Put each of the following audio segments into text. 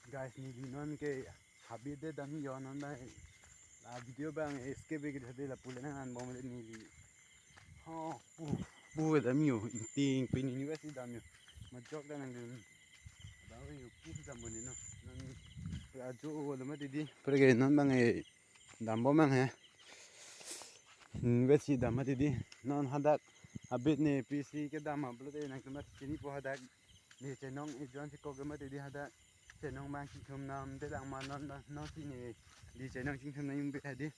guys ni di non ke habit de dami yo non ba la video bang escape ke de la pulena an bom ni li ha pu dami yo ting pin university dami yo ma jok da nang dun ba yo pu dam bon no non pra jo wo ma di perché non bang e dam bom bang he university dam ma di non hadak habit ne pc ke dam ma blo de nang ma chini po hadak ni chenong e jon ko ke ma di hadak chenong bang ki thum nam de lang ma non non si ni di chenong ching thum na yung be hadi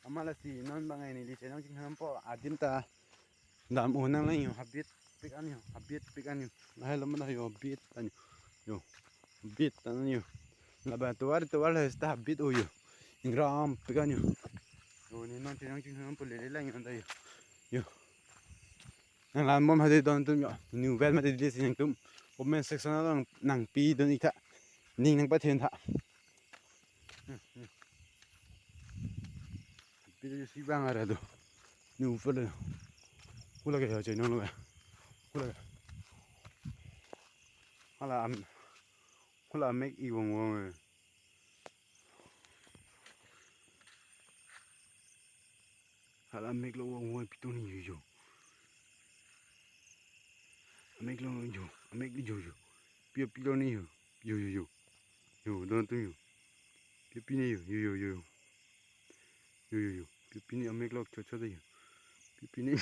amala si non bang ni di chenong ching thum po adim ta dam unang lang yung habit pik anyo habit pik anyo lahel man yo habit anyo yo habit anyo laba tuwar sta habit o yo ingram pik anyo yo ni non chenong ching thum po le lang yung da yo nang lam bom hadi don tum yo new vel ma di sin tum comment section nang pi don ikha ning nang pa then tha pi si bang ara do new vel kula ke che no lo kula kula make i wong wong hala make lo wong wong pi tu ni yo make lo yo make di yo pi lo ni yo don tu yo pi ni yo pi ni make lo cho cho de pi ni